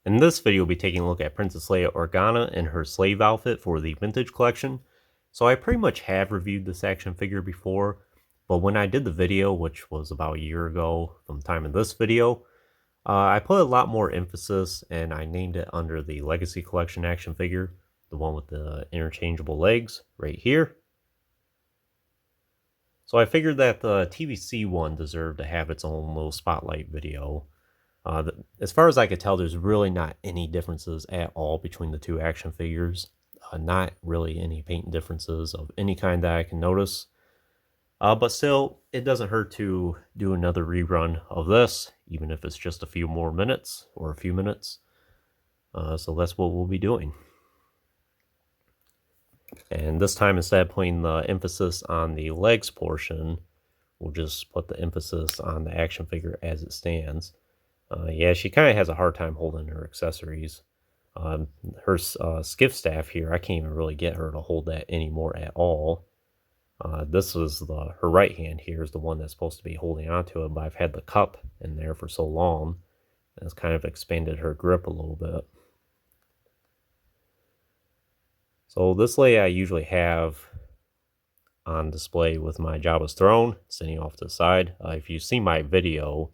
In this video, we'll be taking a look at Princess Leia Organa and her slave outfit for the vintage collection. So I pretty much have reviewed this action figure before, but when I did the video, which was about a year ago from the time of this video, I put a lot more emphasis and I named it under the Legacy Collection action figure, the one with the interchangeable legs right here. So I figured that the TVC one deserved to have its own little spotlight video. As far as I could tell, there's really not any differences at all between the two action figures. Not really any paint differences of any kind that I can notice. But still, it doesn't hurt to do another rerun of this, even if it's just a few more minutes or a few minutes. So that's what we'll be doing. And this time, instead of putting the emphasis on the legs portion, we'll just put the emphasis on the action figure as it stands. Yeah, she kind of has a hard time holding her accessories. Her skiff staff here, I can't even really get her to hold that anymore at all. This is her right hand here is the one that's supposed to be holding onto it, but I've had the cup in there for so long, and it's kind of expanded her grip a little bit. So this Leia I usually have on display with my Jabba's throne sitting off to the side. If you've seen my video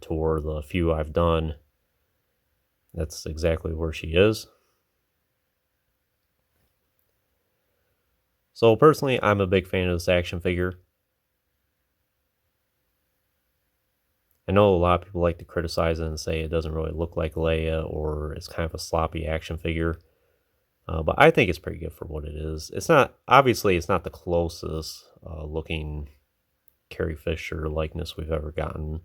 tour, the few I've done, that's exactly where she is. So personally, I'm a big fan of this action figure. I know a lot of people like to criticize it and say it doesn't really look like Leia or it's kind of a sloppy action figure. But I think it's pretty good for what it is. It's not, obviously, it's not the closest looking Carrie Fisher likeness we've ever gotten.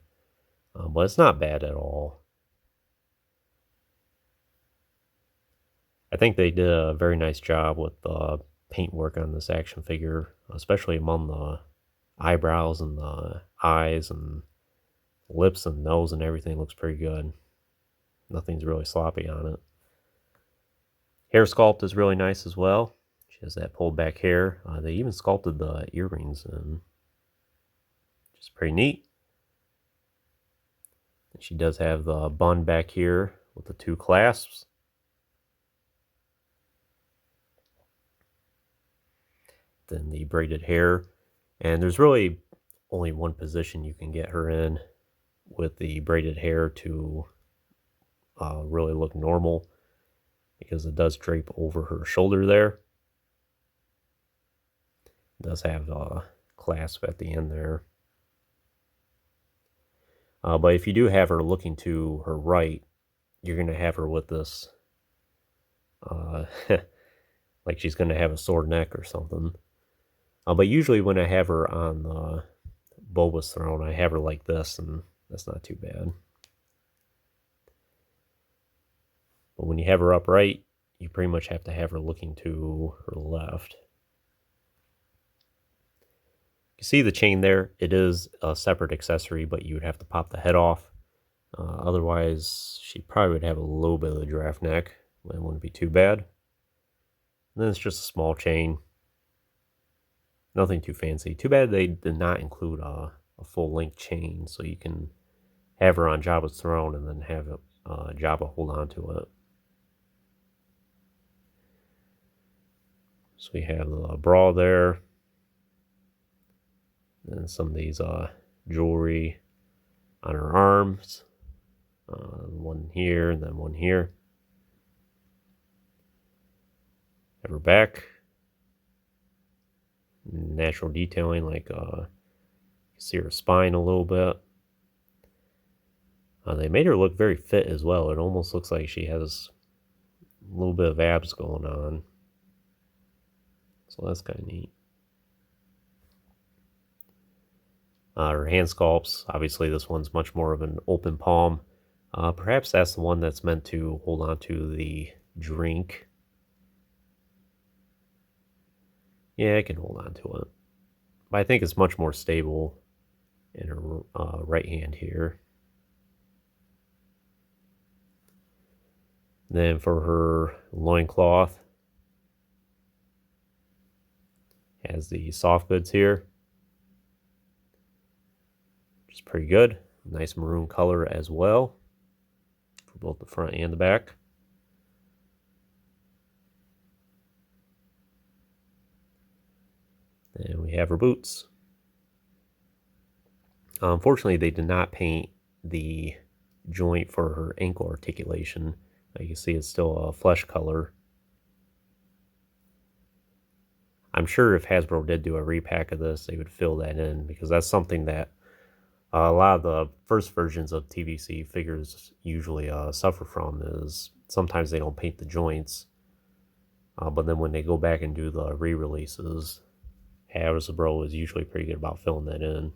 But it's not bad at all. I think they did a very nice job with the paintwork on this action figure, especially among the eyebrows and the eyes and lips and nose and everything looks pretty good. Nothing's really sloppy on it. Hair sculpt is really nice as well. She has that pulled back hair. They even sculpted the earrings in, which is pretty neat. She does have the bun back here with the two clasps. Then the braided hair. And there's really only one position you can get her in with the braided hair to really look normal, because it does drape over her shoulder there. It does have a clasp at the end there. But if you do have her looking to her right, you're going to have her with this, like she's going to have a sore neck or something. But usually when I have her on Boba's throne, I have her like this, and that's not too bad. But when you have her upright, you pretty much have to have her looking to her left. You see the chain there? It is a separate accessory, but you would have to pop the head off. Otherwise, she probably would have a little bit of a giraffe neck. It wouldn't be too bad. And then it's just a small chain. Nothing too fancy. Too bad they did not include a full-length chain, so you can have her on Jabba's throne and then have Jabba hold on to it. So we have the bra there. And some of these jewelry on her arms. One here and then one here. Have her back. Natural detailing, like you can see her spine a little bit. They made her look very fit as well. It almost looks like she has a little bit of abs going on. So that's kind of neat. Her hand sculpts, obviously this one's much more of an open palm. Perhaps that's the one that's meant to hold on to the drink. Yeah, I can hold on to it. But I think it's much more stable in her right hand here. Then for her loincloth, has the soft goods here. Which is pretty good. Nice maroon color as well. both the front and the back. And we have her boots. Unfortunately, they did not paint the joint for her ankle articulation. You can see it's still a flesh color. I'm sure if Hasbro did do a repack of this, they would fill that in, because that's something that a lot of the first versions of TVC figures usually suffer from, is sometimes they don't paint the joints. But then when they go back and do the re-releases, Hasbro is usually pretty good about filling that in.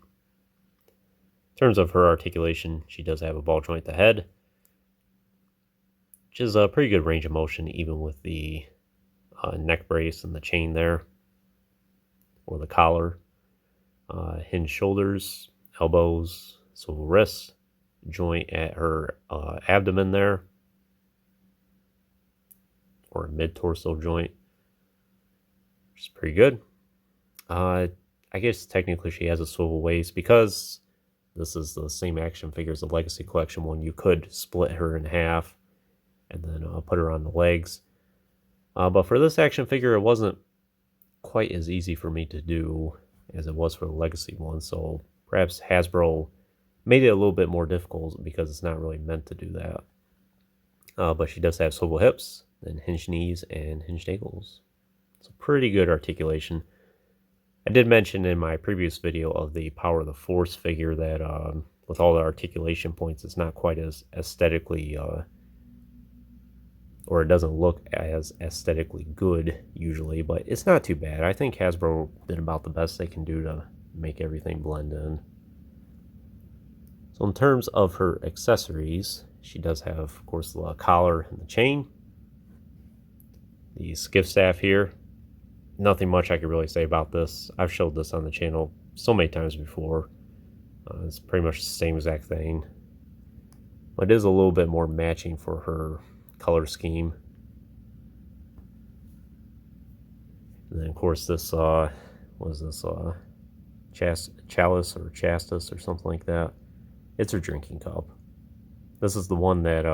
In terms of her articulation, she does have a ball joint at the head, which is a pretty good range of motion, even with the neck brace and the chain there, or the collar. Hinged shoulders, elbows, swivel wrists, joint at her abdomen there, or a mid-torso joint, which is pretty good. I guess technically she has a swivel waist, because this is the same action figure as the Legacy Collection one. You could split her in half and then put her on the legs. But for this action figure, it wasn't quite as easy for me to do as it was for the Legacy one. So perhaps Hasbro made it a little bit more difficult, because it's not really meant to do that. But she does have swivel hips, and hinged knees, and hinged ankles. It's a pretty good articulation. I did mention in my previous video of the Power of the Force figure that with all the articulation points, it's not quite as aesthetically, or it doesn't look as aesthetically good usually, but it's not too bad. I think Hasbro did about the best they can do to make everything blend in. So in terms of her accessories, she does have, of course, the collar and the chain, the skiff staff here. Nothing much I could really say about this. I've showed this on the channel so many times before. It's pretty much the same exact thing, but it is a little bit more matching for her color scheme. And then of course this was this chalice or chastis or something like that. It's her drinking cup. This is the one that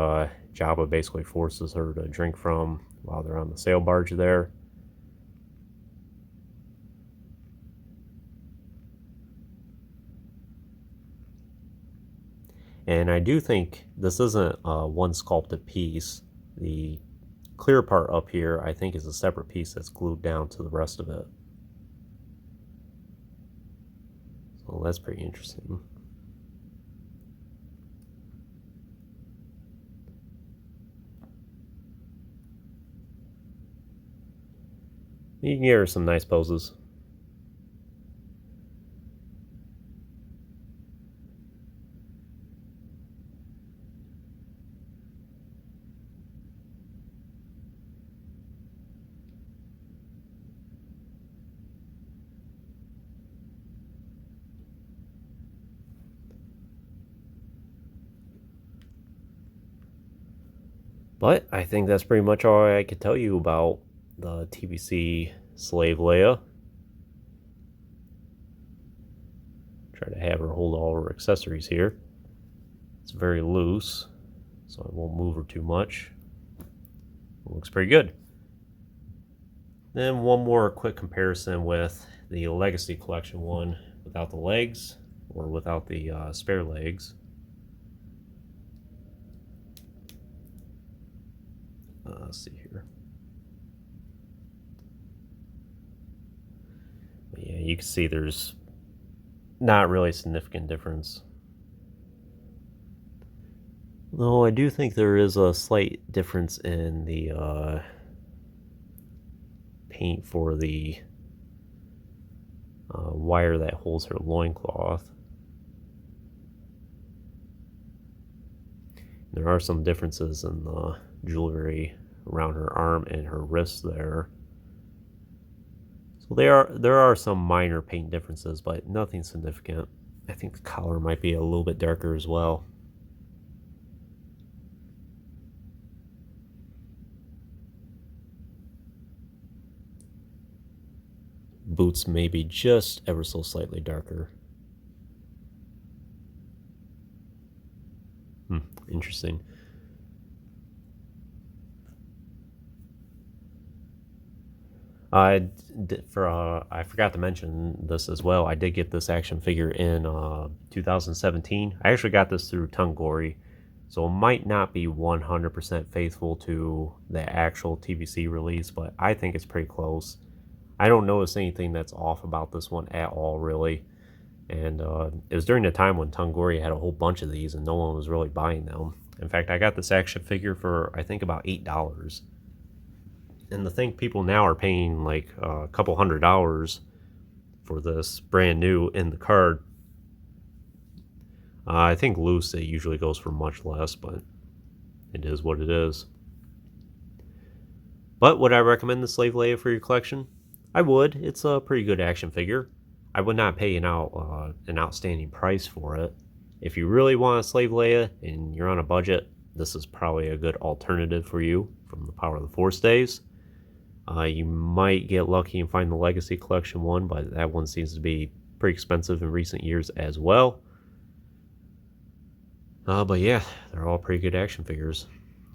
Jabba basically forces her to drink from while they're on the sail barge there. And I do think this isn't one sculpted piece. The clear part up here, I think, is a separate piece that's glued down to the rest of it. So that's pretty interesting. You can give her some nice poses. But I think that's pretty much all I could tell you about the TVC Slave Leia. Try to have her hold all her accessories here. It's very loose, so I won't move her too much. It looks pretty good. Then one more quick comparison with the Legacy Collection one without the legs, or without the spare legs. Let's see here. But yeah, you can see there's not really a significant difference. Though I do think there is a slight difference in the paint for the wire that holds her loincloth. There are some differences in the jewelry around her arm and her wrist there. So there are some minor paint differences, but nothing significant. I think the collar might be a little bit darker as well. Boots may be just ever so slightly darker. Interesting. I forgot to mention this as well. I did get this action figure in 2017. I actually got this through Tungori, so it might not be 100% faithful to the actual TVC release, but I think it's pretty close. I don't notice anything that's off about this one at all, really. And it was during the time when Tungori had a whole bunch of these and no one was really buying them. In fact, I got this action figure for, I think, about $8. And to think people now are paying like a couple $100 for this brand new in the card. I think loose it usually goes for much less, but it is what it is. But would I recommend the Slave Leia for your collection? I would. It's a pretty good action figure. I would not pay an outstanding price for it. If you really want a Slave Leia and you're on a budget, this is probably a good alternative for you from the Power of the Force days. You might get lucky and find the Legacy Collection one, but that one seems to be pretty expensive in recent years as well. But yeah, they're all pretty good action figures.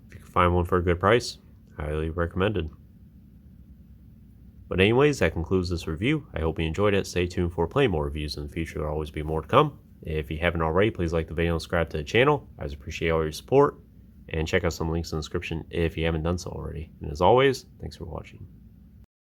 If you can find one for a good price, highly recommended. But anyways, that concludes this review. I hope you enjoyed it. Stay tuned for plenty more reviews in the future. There will always be more to come. If you haven't already, please like the video and subscribe to the channel. I always appreciate all your support. And check out some links in the description if you haven't done so already. And as always, thanks for watching.